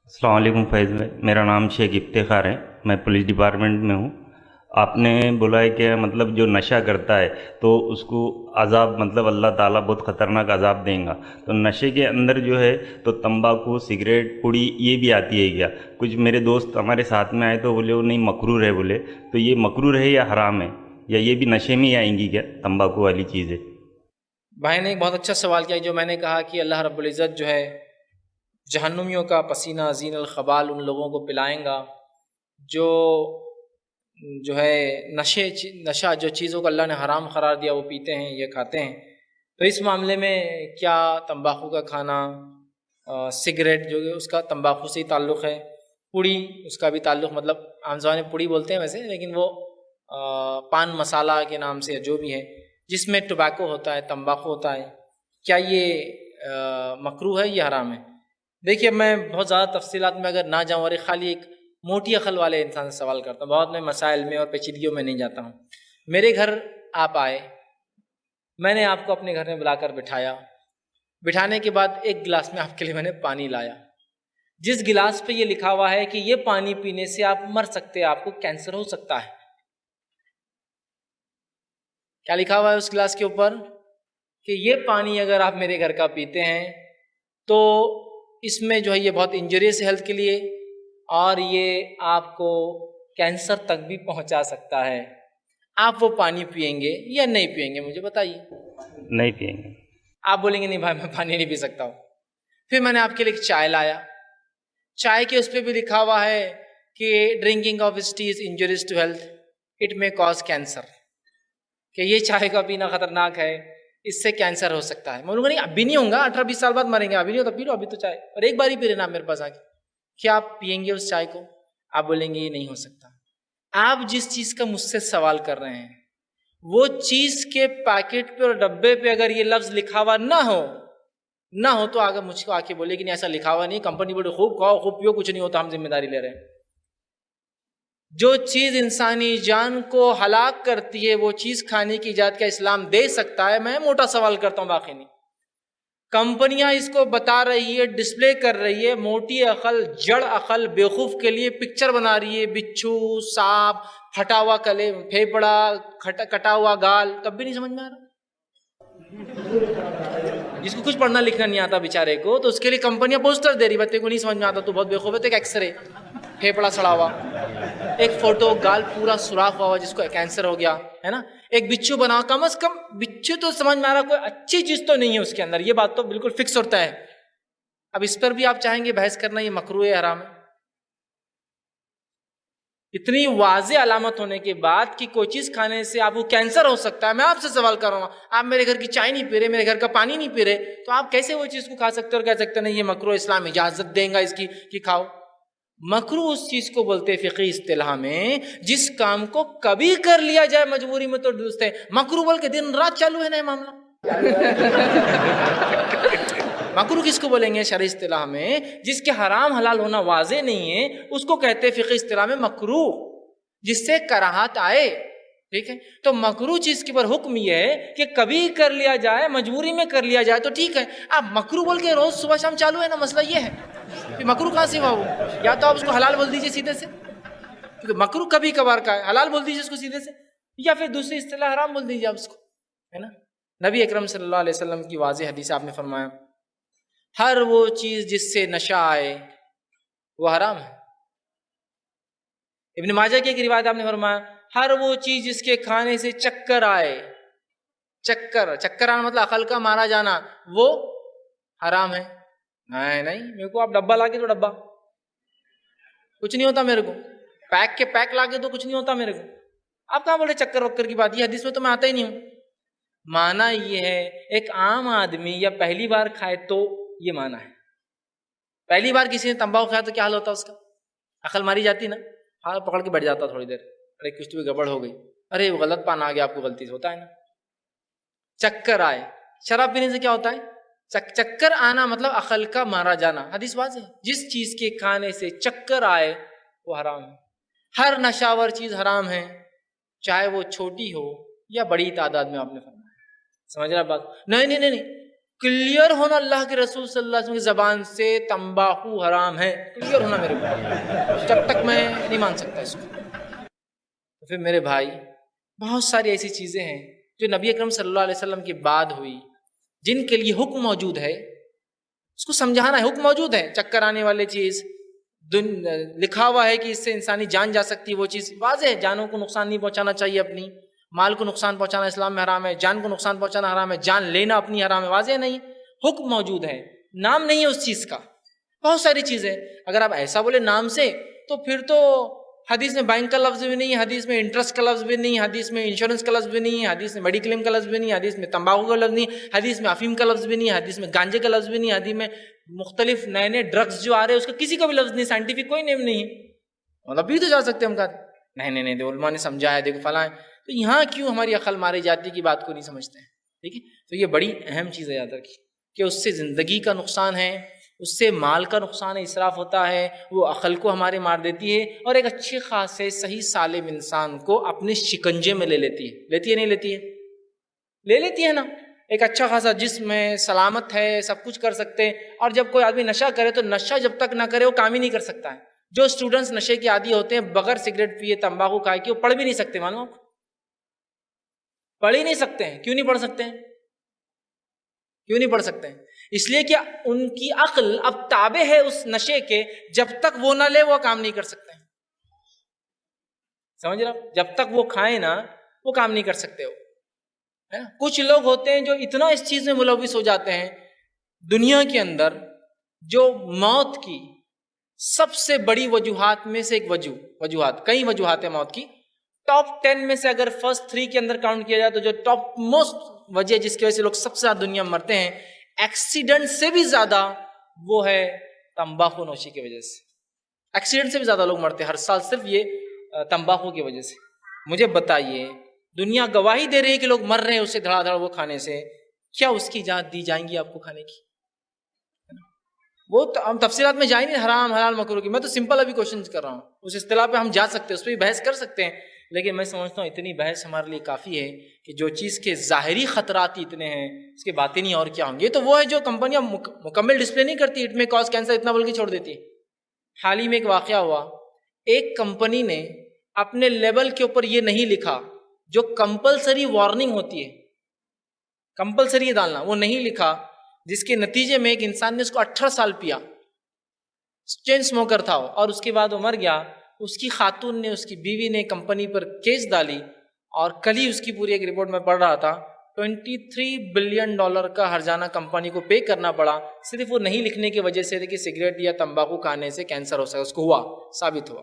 السلام علیکم فیض بھائی، میرا نام شیخ افتخار ہے، میں پولیس ڈپارٹمنٹ میں ہوں۔ آپ نے بولا ہے کہ مطلب جو نشہ کرتا ہے تو اس کو عذاب مطلب اللہ تعالیٰ بہت خطرناک عذاب دیں گا، تو نشے کے اندر جو ہے تو تمباکو، سگریٹ، پوڑی یہ بھی آتی ہے کیا؟ کچھ میرے دوست ہمارے ساتھ میں آئے تو بولے وہ نہیں مکروہ ہے، بولے تو یہ مکروہ ہے یا حرام ہے، یا یہ بھی نشے میں ہی آئیں گی کیا تمباکو والی چیزیں؟ بھائی نے ایک بہت اچھا سوال کیا، جو میں نے کہا کہ اللہ رب العزت جو ہے جہنمیوں کا پسینہ زین الخبال ان لوگوں کو پلائیں گا جو ہے نشہ جو چیزوں کو اللہ نے حرام قرار دیا وہ پیتے ہیں یا کھاتے ہیں۔ تو اس معاملے میں کیا تمباکو کا کھانا، سگریٹ جو اس کا تمباکو سے ہی تعلق ہے، پوڑی اس کا بھی تعلق، مطلب عام زبان میں پوڑی بولتے ہیں ویسے، لیکن وہ پان مسالہ کے نام سے جو بھی ہے جس میں ٹبیکو ہوتا ہے، تمباکو ہوتا ہے، کیا یہ مکروہ ہے یا حرام ہے؟ دیکھیے میں بہت زیادہ تفصیلات میں اگر نہ جاؤں اور خالی ایک موٹی عقل والے انسان سے سوال کرتا ہوں، بہت میں مسائل میں اور پیچیدگیوں میں نہیں جاتا ہوں۔ میرے گھر آپ آئے، میں نے آپ کو اپنے گھر میں بلا کر بٹھایا، بٹھانے کے بعد ایک گلاس میں آپ کے لیے میں نے پانی لایا، جس گلاس پہ یہ لکھا ہوا ہے کہ یہ پانی پینے سے آپ مر سکتے ہیں، آپ کو کینسر ہو سکتا ہے۔ کیا لکھا ہوا ہے اس گلاس کے اوپر؟ کہ یہ پانی اگر آپ میرے گھر کا پیتے ہیں تو اس میں جو ہے یہ بہت انجریس ہے ہیلتھ کے لیے، اور یہ آپ کو کینسر تک بھی پہنچا سکتا ہے۔ آپ وہ پانی پئیں گے یا نہیں پئیں گے مجھے بتائیے؟ نہیں پئیں گے۔ آپ بولیں گے نہیں بھائی میں پانی نہیں پی سکتا ہوں۔ پھر میں نے آپ کے لیے ایک چائے لایا، چائے کے اس پہ بھی لکھا ہوا ہے کہ ڈرنکنگ آف اس tea is injurious to health, it may cause cancer, کہ یہ چائے کا پینا خطرناک ہے، اس سے کینسر ہو سکتا ہے۔ میں بولوں گا نہیں ابھی نہیں ہوگا، 18-20 سال بعد مریں گے، ابھی نہیں ہوتا، پی لو ابھی تو چائے، اور ایک بار ہی پی لینا میرے پاس آ کے۔ کیا آپ پئیں گے اس چائے کو؟ آپ بولیں گے یہ نہیں ہو سکتا۔ آپ جس چیز کا مجھ سے سوال کر رہے ہیں وہ چیز کے پیکٹ پہ اور ڈبے پہ اگر یہ لفظ لکھا ہوا نہ ہو تو آگے مجھ کو آ کے بولے کہ نہیں ایسا لکھا ہوا نہیں، کمپنی بولے خوب کھاؤ خوب پیو، کچھ نہیں ہوتا، ہم ذمہ داری لے رہے ہیں۔ جو چیز انسانی جان کو ہلاک کرتی ہے وہ چیز کھانے کی اجازت کا اسلام دے سکتا ہے؟ میں موٹا سوال کرتا ہوں، باقی نہیں۔ کمپنیاں اس کو بتا رہی ہے، ڈسپلے کر رہی ہے، موٹی عقل، جڑ عقل، بیوقوف کے لیے پکچر بنا رہی ہے، بچھو، سانپ، پھٹا ہوا کلے، پھیپڑا، کٹا ہوا گال، تب بھی نہیں سمجھ میں آ رہا۔ جس کو کچھ پڑھنا لکھنا نہیں آتا بیچارے کو، تو اس کے لیے کمپنیاں پوسٹر دے رہی، بچے کو نہیں سمجھ میں آتا تو بہت بیوقوف ہے، تو ایک ایکس رے، پھیپڑا سڑا ہوا، ایک فوٹو گال پورا سوراخ ہوا جس کو کینسر ہو گیا ہے نا، ایک بچھو بناؤ، کم از کم بچھو تو سمجھ میں آ رہا کوئی اچھی چیز تو نہیں ہے اس کے اندر، یہ بات تو بالکل فکس ہوتا ہے۔ اب اس پر بھی آپ چاہیں گے بحث کرنا یہ مکروہ ہے حرام ہے؟ اتنی واضح علامت ہونے کے بعد کہ کوئی چیز کھانے سے آپ کو کینسر ہو سکتا ہے، میں آپ سے سوال کر رہا ہوں، آپ میرے گھر کی چائے نہیں پی رہے، میرے گھر کا پانی نہیں پی رہے، تو آپ کیسے وہ چیز کو کھا سکتے اور کہہ سکتے نہیں یہ مکروہ، اسلام اجازت دیں گا اس کی کہ کھاؤ؟ مکروہ اس چیز کو بولتے فقہی اصطلاح میں جس کام کو کبھی کر لیا جائے مجبوری میں تو درست ہے۔ مکروہ بول کے دن رات چالو ہے نا یہ معاملہ۔ مکروہ کس کو بولیں گے شرعی اصطلاح میں؟ جس کے حرام حلال ہونا واضح نہیں ہے اس کو کہتے فقہی اصطلاح میں مکروہ، جس سے کراہت آئے، ٹھیک ہے؟ تو مکروہ چیز کے پر حکم یہ ہے کہ کبھی کر لیا جائے، مجبوری میں کر لیا جائے تو ٹھیک ہے۔ اب مکروہ بول کے روز صبح شام چالو ہے نا، مسئلہ یہ ہے کہ مکروہ کہاں سے ہوا وہ؟ یا تو آپ اس کو حلال بول دیجئے سیدھے سے، کیونکہ مکروہ کبھی کبھار کا ہے، حلال بول دیجئے اس کو سیدھے سے، یا پھر دوسری اصطلاح حرام بول دیجئے آپ اس کو، ہے نا؟ نبی اکرم صلی اللہ علیہ وسلم کی واضح حدیث آپ نے فرمایا ہر وہ چیز جس سے نشہ آئے وہ حرام ہے۔ ابن ماجہ کی ایک روایت آپ نے فرمایا ہر وہ چیز جس کے کھانے سے چکر آئے، چکر آنا مطلب عقل کا مارا جانا، وہ حرام ہے۔ نہیں میرے کو آپ ڈبہ لا کے تو ڈبہ، کچھ نہیں ہوتا میرے کو، پیک کے پیک لا کے تو کچھ نہیں ہوتا میرے کو، آپ کہاں بولے چکر وکر کی بات؟ یہ حدیث میں تو میں آتا ہی نہیں ہوں۔ معنی یہ ہے ایک عام آدمی یا پہلی بار کھائے تو یہ معنی ہے، پہلی بار کسی نے تمباکو کھایا تو کیا حال ہوتا اس کا؟ عقل ماری جاتی نا، ہاتھ پکڑ کے بیٹھ جاتا تھوڑی دیر، ارے کچھ تو گڑبڑ ہو گئی، ارے وہ غلط پان آ گیا، آپ کو غلطی سے ہوتا ہے نا۔ چکر آئے، شراب پینے سے کیا ہوتا ہے؟ چکر آنا مطلب عقل کا مارا جانا، حدیث واضح ہے، جس چیز کے کھانے سے چکر آئے وہ حرام ہے۔ ہر نشاور چیز حرام ہے، چاہے وہ چھوٹی ہو یا بڑی تعداد میں، آپ نے فرمایا، سمجھ رہا بات؟ نہیں کلیئر ہونا اللہ کے رسول صلی اللہ علیہ وسلم کی زبان سے تمباکو حرام ہے، کلیئر ہونا میرے بھائی، جب تک میں نہیں مان سکتا اس کو۔ تو پھر میرے بھائی بہت ساری ایسی چیزیں ہیں جو نبی اکرم صلی اللہ علیہ وسلم کی بعد ہوئی، جن کے لیے حکم موجود ہے، اس کو سمجھانا ہے، حکم موجود ہے۔ چکر آنے والی چیز لکھا ہوا ہے کہ اس سے انسانی جان جا سکتی ہے، وہ چیز واضح ہے، جانوں کو نقصان نہیں پہنچانا چاہیے، اپنی مال کو نقصان پہنچانا اسلام میں حرام ہے، جان کو نقصان پہنچانا حرام ہے، جان لینا اپنی حرام ہے، واضح نہیں، حکم موجود ہے، نام نہیں ہے اس چیز کا۔ بہت ساری چیزیں اگر آپ ایسا بولے نام سے، تو پھر تو حدیث میں بینک کا لفظ بھی نہیں ہے، حدیث میں انٹرسٹ کا لفظ بھی نہیں ہے، حدیث میں انشورنس کا لفظ بھی نہیں ہے، حدیث میں میڈیکلیم کا لفظ بھی نہیں ہے، حدیث میں تمباکو کا لفظ نہیں ہے، حدیث میں افیم کا لفظ بھی نہیں ہے، حدیث میں گانجے کا لفظ بھی نہیں ہے، حدیث میں مختلف نئے نئے ڈرگز جو آ رہے ہیں اس کا کسی کا بھی لفظ نہیں، سائنٹیفک کوئی نیم نہیں ہے۔ مطلب بھی تو جا سکتے ہم کہتے نہیں علماء نے سمجھا ہے، دیکھو فلاں ہے، تو یہاں کیوں ہماری عقل ماری جاتی کی بات کو نہیں سمجھتے ہیں؟ ٹھیک ہے، تو یہ بڑی اہم چیز ہے یاد رکھیے کہ اس سے زندگی کا نقصان ہے، اس سے مال کا نقصان ہے، اسراف ہوتا ہے، وہ عقل کو ہمارے مار دیتی ہے، اور ایک اچھے خاصے صحیح سالم انسان کو اپنے شکنجے میں لے لیتی ہے نہیں لیتی ہے؟ لے لیتی ہے نا۔ ایک اچھا خاصا جسم ہے، سلامت ہے، سب کچھ کر سکتے ہیں، اور جب کوئی آدمی نشہ کرے تو نشہ جب تک نہ کرے وہ کام ہی نہیں کر سکتا ہے۔ جو اسٹوڈنٹس نشے کے عادی ہوتے ہیں، بغیر سگریٹ پیے تمباکو کھائے کے وہ پڑھ بھی نہیں سکتے، معلوم آپ کو؟ پڑھ ہی نہیں سکتے ہیں۔ کیوں نہیں پڑھ سکتے ہیں؟ کیوں نہیں پڑھ سکتے ہیں؟ اس لیے کہ ان کی عقل اب تابع ہے اس نشے کے، جب تک وہ نہ لے وہ کام نہیں کر سکتے ہیں۔ سمجھ رہے؟ جب تک وہ کھائیں نا وہ کام نہیں کر سکتے ہو۔ کچھ لوگ ہوتے ہیں جو اتنا اس چیز میں ملوث ہو جاتے ہیں، دنیا کے اندر جو موت کی سب سے بڑی وجوہات میں سے ایک وجوہات، کئی وجوہات ہیں موت کی، ٹاپ 10 میں سے اگر فرسٹ 3 کے اندر کاؤنٹ کیا جائے تو جو ٹاپ موسٹ وجہ جس کی وجہ سے لوگ سب سے زیادہ دنیا میں مرتے ہیں، ایکسیڈنٹ سے بھی زیادہ، وہ ہے تمباکو نوشی کی وجہ سے۔ ایکسیڈنٹ سے بھی زیادہ لوگ مرتے ہیں ہر سال صرف یہ تمباکو کی وجہ سے۔ مجھے بتائیے، دنیا گواہی دے رہی ہے کہ لوگ مر رہے ہیں اسے دھڑا دھڑ وہ کھانے سے، کیا اس کی اجازت دی جائیں گی آپ کو کھانے کی؟ وہ ہم تفصیلات میں جائیں نہیں، حرام حلال مکروہ کی، میں تو سمپل ابھی کوشچن کر رہا ہوں، اس اصطلاح پہ ہم جا سکتے ہیں، اس پہ بھی بحث کر سکتے ہیں، لیکن میں سمجھتا ہوں اتنی بحث ہمارے لیے کافی ہے کہ جو چیز کے ظاہری خطرات اتنے ہیں اس کے باطنی اور کیا ہوں گے۔ یہ تو وہ ہے جو کمپنیاں مکمل ڈسپلے نہیں کرتی، اٹ میں کاز کینسر اتنا بول کے چھوڑ دیتی ہے۔ حال ہی میں ایک واقعہ ہوا، ایک کمپنی نے اپنے لیبل کے اوپر یہ نہیں لکھا جو کمپلسری وارننگ ہوتی ہے، کمپلسری ڈالنا، وہ نہیں لکھا، جس کے نتیجے میں ایک انسان نے اس کو 18 سال پیا، چین اسموکر تھا اور اس کے بعد وہ مر گیا۔ اس کی خاتون نے، اس کی بیوی نے کمپنی پر کیس ڈالی، اور کل ہی اس کی پوری ایک رپورٹ میں پڑھ رہا تھا، $23 بلین کا ہرجانہ کمپنی کو پے کرنا پڑا، صرف وہ نہیں لکھنے کی وجہ سے کہ سگریٹ یا تمباکو کھانے سے کینسر ہو سکتا ہے، اس کو ہوا، ثابت ہوا۔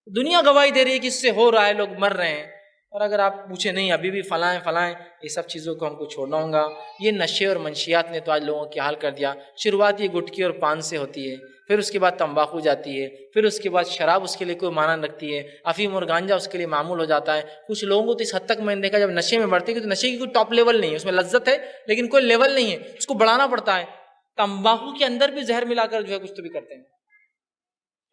دنیا گواہی دے رہی ہے کہ اس سے ہو رہا ہے، لوگ مر رہے ہیں، اور اگر آپ پوچھیں نہیں ابھی بھی فلاں یہ سب چیزوں کو ہم کو چھوڑنا ہوگا۔ یہ نشے اور منشیات نے تو آج لوگوں کی حال کر دیا۔ شروعات یہ گٹکی اور پان سے ہوتی ہے، پھر اس کے بعد تمباکو جاتی ہے، پھر اس کے بعد شراب اس کے لیے کوئی معنی رکھتی ہے، افیم اور گانجا اس کے لیے معمول ہو جاتا ہے۔ کچھ لوگوں کو تو اس حد تک میں نے دیکھا جب نشے میں بڑھتے ہیں تو نشے کی کوئی ٹاپ لیول نہیں ہے، اس میں لذت ہے لیکن کوئی لیول نہیں ہے، اس کو بڑھانا پڑتا ہے۔ تمباکو کے اندر بھی زہر ملا کر جو ہے کچھ تو بھی کرتے ہیں۔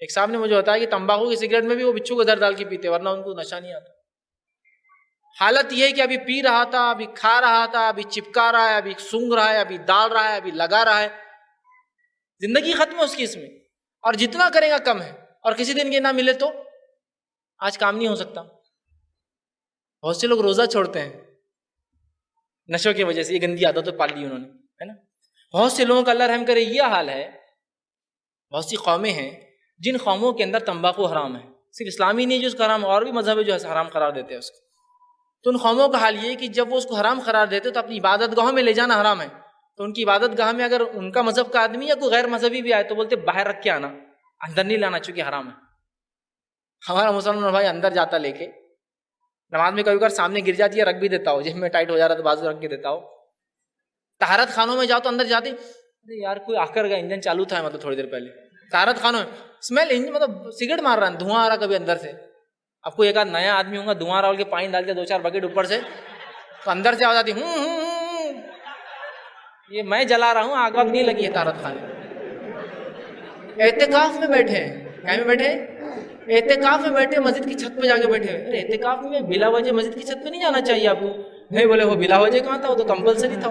ایک صاحب نے مجھے بتایا کہ تمباکو کی سگریٹ میں بھی وہ بچھو کو زہر ڈال کے پیتے، ورنہ ان کو نشہ نہیں آتا۔ حالت یہ ہے کہ ابھی پی رہا تھا، ابھی کھا رہا تھا، ابھی چپکا رہا ہے، ابھی سونگ رہا ہے، ابھی ڈال رہا ہے، ابھی لگا رہا ہے، زندگی ختم ہے اس کی اس میں، اور جتنا کرے گا کم ہے، اور کسی دن کے نہ ملے تو آج کام نہیں ہو سکتا۔ بہت سے لوگ روزہ چھوڑتے ہیں نشوں کی وجہ سے، یہ گندی عادتیں پال لی انہوں نے، ہے نا۔ بہت سے لوگوں کا اللہ رحم کرے یہ حال ہے، بہت سی قومیں ہیں جن قوموں کے اندر تمباکو حرام ہے، صرف اسلامی نہیں جو اس کا حرام، اور بھی مذہب جو ہے حرام قرار دیتے ہیں اس کو۔ تو ان قوموں کا حال یہ ہے کہ جب وہ اس کو حرام قرار دیتے تو اپنی عبادت گاہوں میں لے جانا حرام ہے، تو ان کی عبادت گاہ میں اگر ان کا مذہب کا آدمی یا کوئی غیر مذہبی بھی آئے تو بولتے باہر رکھ کے آنا، اندر نہیں لانا چونکہ حرام ہے۔ ہمارا مسلمان بھائی اندر جاتا لے کے، نماز میں کبھی کبھار سامنے گر جاتی ہے رکھ بھی دیتا ہو، جب میں ٹائٹ ہو جا رہا تو بازو رکھ کے دیتا ہو۔ طہارت خانوں میں جاؤ تو اندر جاتے ارے یار کوئی آ کر گیا، انجن چالو تھا مطلب تھوڑی دیر پہلے، طہارت خانوں میں اسمیل، مطلب سگریٹ مار رہا ہے، دھواں آ رہا کبھی اندر سے۔ اب کوئی ایک آدھ نیا آدمی ہوگا دھواں رہا کے پانی ڈال دیا 2-4 بکیٹ اوپر سے تو اندر سے آ جاتی یہ میں جلا رہا ہوں، آگ واگ نہیں لگی ہے طہارت خانے۔ اعتکاف میں بیٹھے ہیں، کیا میں بیٹھے ہیں؟ اعتکاف میں بیٹھے، مسجد کی چھت پہ جا کے بیٹھے ہوئے۔ ارے اعتکاف میں بلا وجہ مسجد کی چھت پہ نہیں جانا چاہیے آپ کو۔ نہیں بولے وہ بلا وجہ کہاں تھا، وہ تو کمپلسری تھا۔